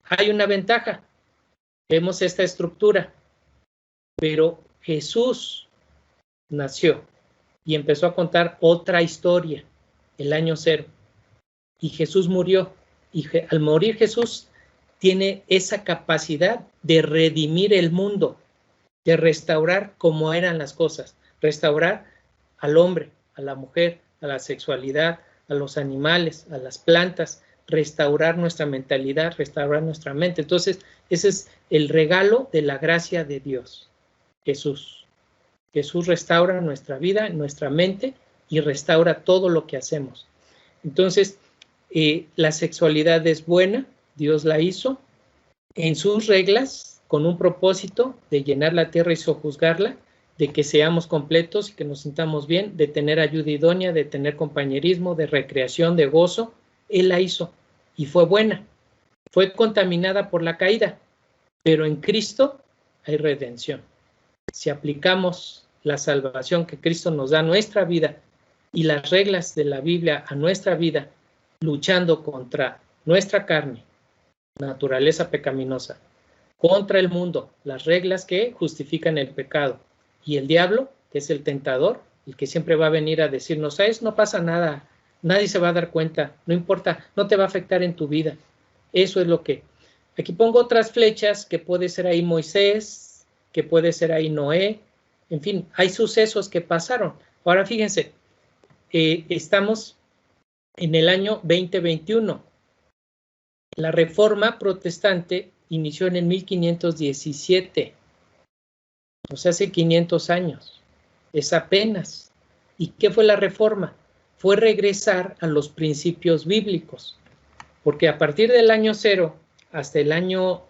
Hay una ventaja, vemos esta estructura, pero Jesús nació y empezó a contar otra historia, el año 0, y Jesús murió, y al morir Jesús tiene esa capacidad de redimir el mundo, de restaurar como eran las cosas, restaurar al hombre, a la mujer, a la sexualidad, a los animales, a las plantas, restaurar nuestra mentalidad, restaurar nuestra mente. Entonces, ese es el regalo de la gracia de Dios, Jesús. Jesús restaura nuestra vida, nuestra mente y restaura todo lo que hacemos. Entonces, la sexualidad es buena, Dios la hizo en sus reglas, con un propósito de llenar la tierra y sojuzgarla, de que seamos completos y que nos sintamos bien, de tener ayuda idónea, de tener compañerismo, de recreación, de gozo. Él la hizo y fue buena. Fue contaminada por la caída, pero en Cristo hay redención. Si aplicamos la salvación que Cristo nos da a nuestra vida y las reglas de la Biblia a nuestra vida, luchando contra nuestra carne, naturaleza pecaminosa, contra el mundo, las reglas que justifican el pecado, y el diablo, que es el tentador, el que siempre va a venir a decirnos, ¿sabes? No pasa nada, nadie se va a dar cuenta, no importa, no te va a afectar en tu vida. Eso es lo que... Aquí pongo otras flechas, que puede ser ahí Moisés, que puede ser ahí Noé, en fin, hay sucesos que pasaron. Ahora fíjense, estamos en el año 2021. La Reforma Protestante inició en el 1517, o sea, hace 500 años. Es apenas. ¿Y qué fue la Reforma? Fue regresar a los principios bíblicos, porque a partir del año 0 hasta el año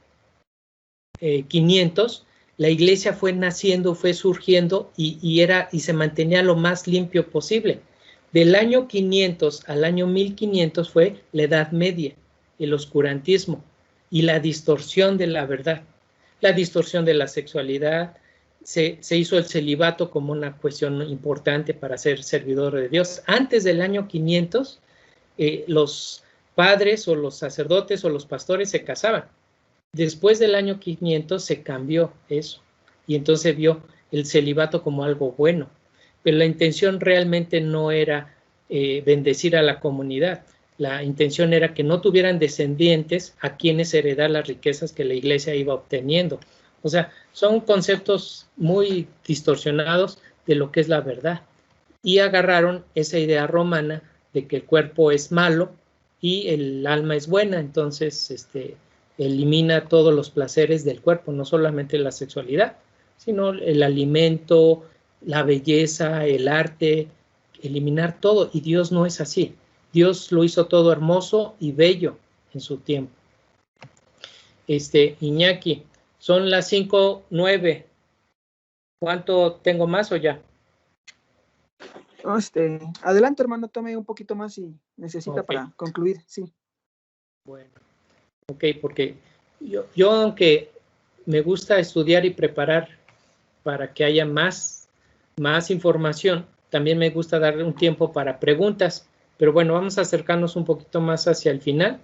500, la iglesia fue naciendo, fue surgiendo y se mantenía lo más limpio posible. Del año 500 al año 1500 fue la Edad Media, el oscurantismo y la distorsión de la verdad, la distorsión de la sexualidad. Se hizo el celibato como una cuestión importante para ser servidor de Dios. Antes del año 500, los padres o los sacerdotes o los pastores se casaban. Después del año 500 se cambió eso y entonces vio el celibato como algo bueno. Pero la intención realmente no era bendecir a la comunidad. La intención era que no tuvieran descendientes a quienes heredar las riquezas que la iglesia iba obteniendo. O sea, son conceptos muy distorsionados de lo que es la verdad. Y agarraron esa idea romana de que el cuerpo es malo y el alma es buena. Entonces, elimina todos los placeres del cuerpo, no solamente la sexualidad, sino el alimento, la belleza, el arte, eliminar todo. Y Dios no es así. Dios lo hizo todo hermoso y bello en su tiempo. Iñaki, son las 5:09. ¿Cuánto tengo más o ya? Adelante, hermano, tome un poquito más si necesita para concluir, sí. Bueno, ok, porque yo aunque me gusta estudiar y preparar para que haya más información, también me gusta darle un tiempo para preguntas, pero bueno, vamos a acercarnos un poquito más hacia el final,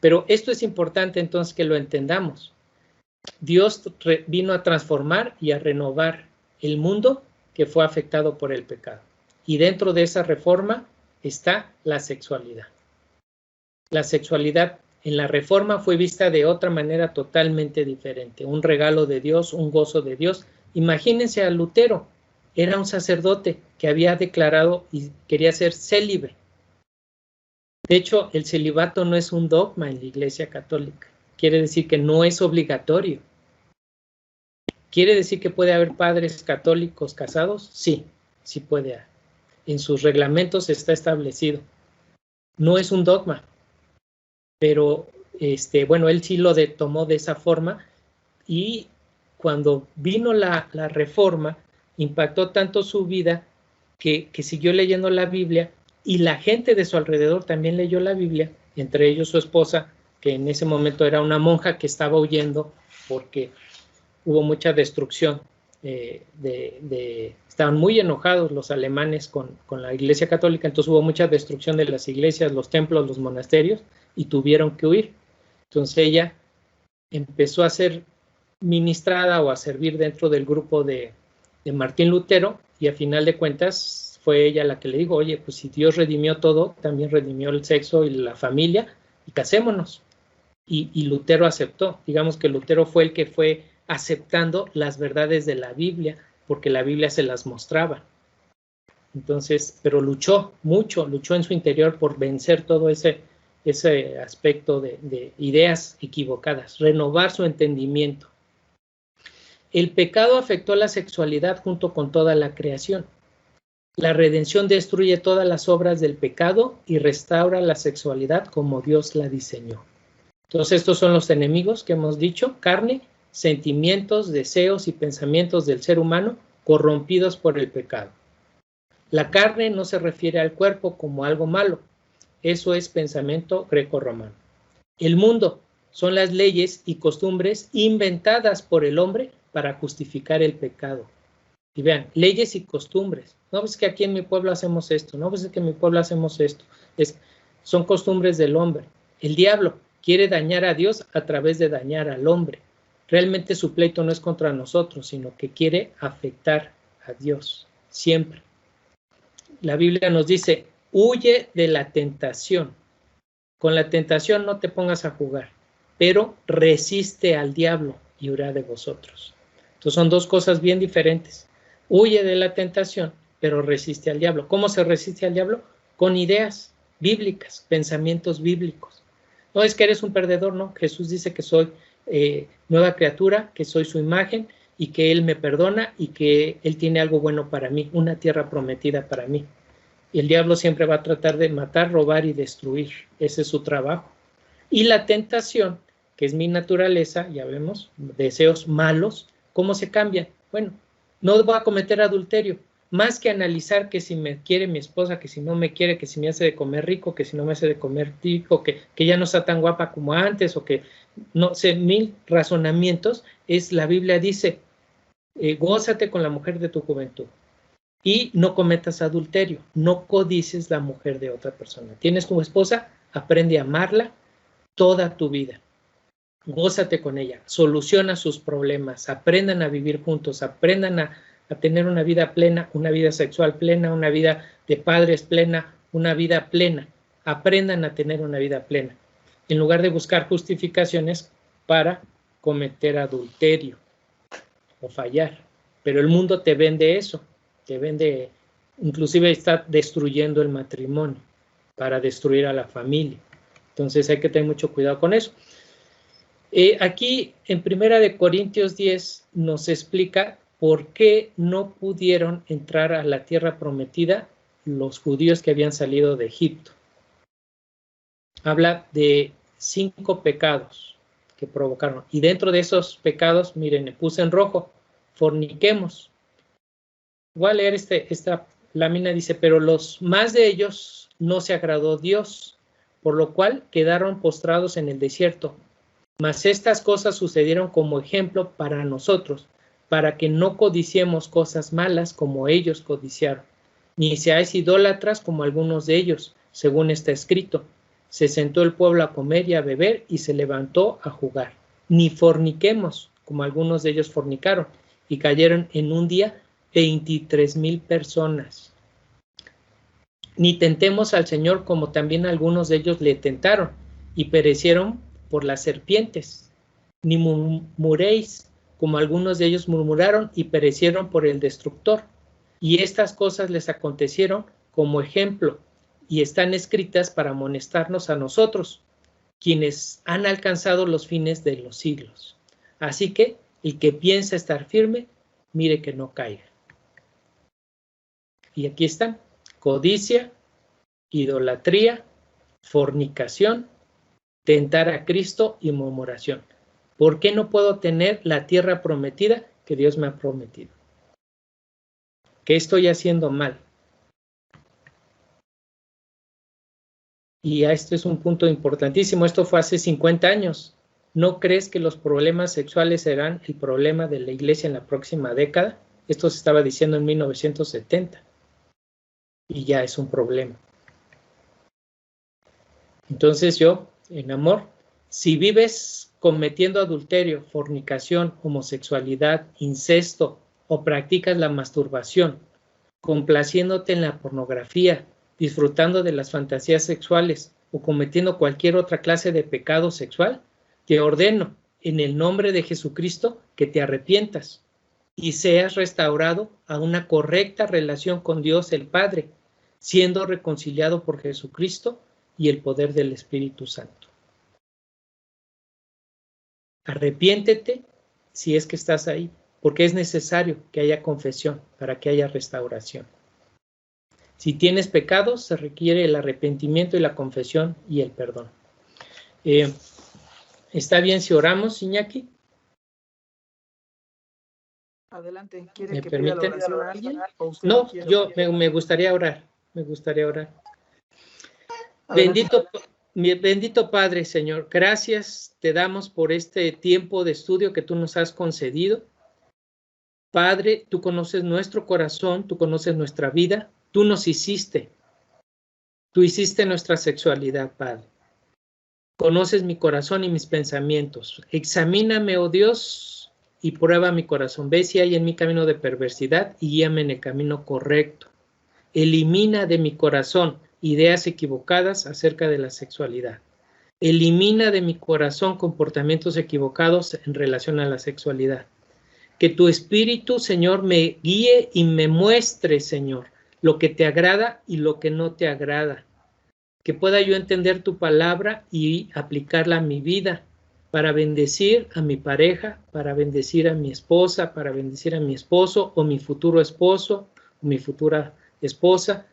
pero esto es importante entonces que lo entendamos. Dios vino a transformar y a renovar el mundo que fue afectado por el pecado. Y dentro de esa reforma está la sexualidad. La sexualidad en la reforma fue vista de otra manera totalmente diferente. Un regalo de Dios, un gozo de Dios. Imagínense a Lutero. Era un sacerdote que había declarado y quería ser célibe. De hecho, el celibato no es un dogma en la Iglesia Católica. Quiere decir que no es obligatorio. ¿Quiere decir que puede haber padres católicos casados? Sí, sí puede haber. En sus reglamentos está establecido. No es un dogma, pero bueno, él sí lo tomó de esa forma y cuando vino la reforma, impactó tanto su vida que siguió leyendo la Biblia y la gente de su alrededor también leyó la Biblia, entre ellos su esposa, que en ese momento era una monja que estaba huyendo porque hubo mucha destrucción. Estaban muy enojados los alemanes con la Iglesia Católica, entonces hubo mucha destrucción de las iglesias, los templos, los monasterios, y tuvieron que huir. Entonces ella empezó a ser ministrada o a servir dentro del grupo de Martín Lutero, y a final de cuentas fue ella la que le dijo, oye, pues si Dios redimió todo, también redimió el sexo y la familia, y casémonos. Y Lutero aceptó. Digamos que Lutero fue el que fue aceptando las verdades de la Biblia, porque la Biblia se las mostraba. Entonces, pero luchó mucho, luchó en su interior por vencer todo ese aspecto de ideas equivocadas, renovar su entendimiento. El pecado afectó la sexualidad junto con toda la creación. La redención destruye todas las obras del pecado y restaura la sexualidad como Dios la diseñó. Entonces, estos son los enemigos que hemos dicho: carne, sentimientos, deseos y pensamientos del ser humano corrompidos por el pecado. La carne no se refiere al cuerpo como algo malo. Eso es pensamiento greco-romano. El mundo son las leyes y costumbres inventadas por el hombre para justificar el pecado. Y vean, leyes y costumbres. No, pues que aquí en mi pueblo hacemos esto. No, pues es que en mi pueblo hacemos esto. Son costumbres del hombre. El diablo quiere dañar a Dios a través de dañar al hombre. Realmente su pleito no es contra nosotros, sino que quiere afectar a Dios, siempre. La Biblia nos dice, huye de la tentación. Con la tentación no te pongas a jugar, pero resiste al diablo y huirá de vosotros. Entonces son dos cosas bien diferentes. Huye de la tentación, pero resiste al diablo. ¿Cómo se resiste al diablo? Con ideas bíblicas, pensamientos bíblicos. No es que eres un perdedor, no. Jesús dice que soy nueva criatura, que soy su imagen y que Él me perdona y que Él tiene algo bueno para mí, una tierra prometida para mí. Y el diablo siempre va a tratar de matar, robar y destruir. Ese es su trabajo. Y la tentación, que es mi naturaleza, ya vemos, deseos malos, ¿cómo se cambian? Bueno, no voy a cometer adulterio. Más que analizar que si me quiere mi esposa, que si no me quiere, que si me hace de comer rico, que si no me hace de comer rico, que ya no está tan guapa como antes, o que no sé, 1000 razonamientos, la Biblia dice, gózate con la mujer de tu juventud y no cometas adulterio, no codices la mujer de otra persona. Tienes tu esposa, aprende a amarla toda tu vida. Gózate con ella, soluciona sus problemas, aprendan a vivir juntos, aprendan a tener una vida plena, una vida sexual plena, una vida de padres plena, una vida plena. Aprendan a tener una vida plena, en lugar de buscar justificaciones para cometer adulterio o fallar. Pero el mundo te vende eso, te vende, inclusive está destruyendo el matrimonio para destruir a la familia. Entonces hay que tener mucho cuidado con eso. Aquí en 1 Corintios 10 nos explica por qué no pudieron entrar a la tierra prometida los judíos que habían salido de Egipto. Habla de 5 pecados que provocaron. Y dentro de esos pecados, miren, le puse en rojo, forniquemos. Voy a leer esta lámina, dice, pero los más de ellos no se agradó Dios, por lo cual quedaron postrados en el desierto. Mas estas cosas sucedieron como ejemplo para nosotros, para que no codiciemos cosas malas como ellos codiciaron, ni seáis idólatras como algunos de ellos, según está escrito. Se sentó el pueblo a comer y a beber y se levantó a jugar. Ni forniquemos como algunos de ellos fornicaron y cayeron en un día 23,000 personas. Ni tentemos al Señor como también algunos de ellos le tentaron y perecieron por las serpientes. Ni murmuréis como algunos de ellos murmuraron y perecieron por el destructor. Y estas cosas les acontecieron como ejemplo y están escritas para amonestarnos a nosotros, quienes han alcanzado los fines de los siglos. Así que el que piensa estar firme, mire que no caiga. Y aquí están: codicia, idolatría, fornicación, tentar a Cristo y murmuración. ¿Por qué no puedo tener la tierra prometida que Dios me ha prometido? ¿Qué estoy haciendo mal? Y esto es un punto importantísimo. Esto fue hace 50 años. ¿No crees que los problemas sexuales serán el problema de la iglesia en la próxima década? Esto se estaba diciendo en 1970. Y ya es un problema. Entonces yo, en amor, si vives cometiendo adulterio, fornicación, homosexualidad, incesto, o practicas la masturbación, complaciéndote en la pornografía, disfrutando de las fantasías sexuales o cometiendo cualquier otra clase de pecado sexual, te ordeno en el nombre de Jesucristo que te arrepientas y seas restaurado a una correcta relación con Dios el Padre, siendo reconciliado por Jesucristo y el poder del Espíritu Santo. Arrepiéntete si es que estás ahí, porque es necesario que haya confesión para que haya restauración. Si tienes pecados, se requiere el arrepentimiento y la confesión y el perdón. ¿Está bien si oramos, Iñaki? Adelante. ¿Quiere ¿Me que permite? pida la oración a alguien? ¿O usted No, quiere? yo me gustaría orar. Me gustaría orar. Adelante. Bendito Padre, Señor, gracias te damos por este tiempo de estudio que tú nos has concedido. Padre, tú conoces nuestro corazón, tú conoces nuestra vida, tú nos hiciste. Tú hiciste nuestra sexualidad, Padre. Conoces mi corazón y mis pensamientos. Examíname, oh Dios, y prueba mi corazón. Ve si hay en mi camino de perversidad y guíame en el camino correcto. Elimina de mi corazón ideas equivocadas acerca de la sexualidad. Elimina de mi corazón comportamientos equivocados en relación a la sexualidad. Que tu Espíritu, Señor, me guíe y me muestre, Señor, lo que te agrada y lo que no te agrada. Que pueda yo entender tu palabra y aplicarla a mi vida para bendecir a mi pareja, para bendecir a mi esposa, para bendecir a mi esposo o mi futuro esposo o mi futura esposa,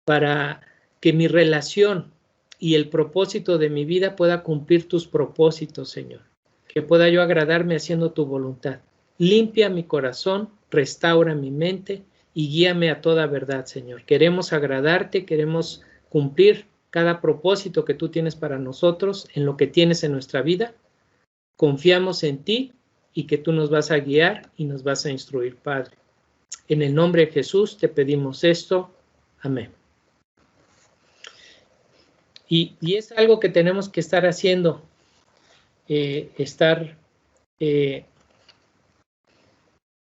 para que mi relación y el propósito de mi vida pueda cumplir tus propósitos, Señor. Que pueda yo agradarme haciendo tu voluntad. Limpia mi corazón, restaura mi mente y guíame a toda verdad, Señor. Queremos agradarte, queremos cumplir cada propósito que tú tienes para nosotros, en lo que tienes en nuestra vida. Confiamos en ti y que tú nos vas a guiar y nos vas a instruir, Padre. En el nombre de Jesús te pedimos esto. Amén. Y es algo que tenemos que estar haciendo,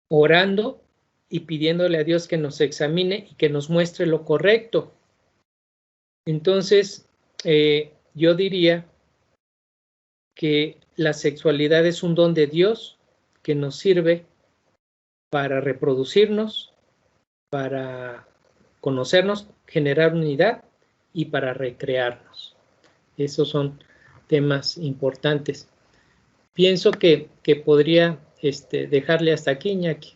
orando y pidiéndole a Dios que nos examine y que nos muestre lo correcto. Entonces, yo diría que la sexualidad es un don de Dios que nos sirve para reproducirnos, para conocernos, generar unidad y para recrearnos. Esos son temas importantes. Pienso que podría dejarle hasta aquí, Iñaki.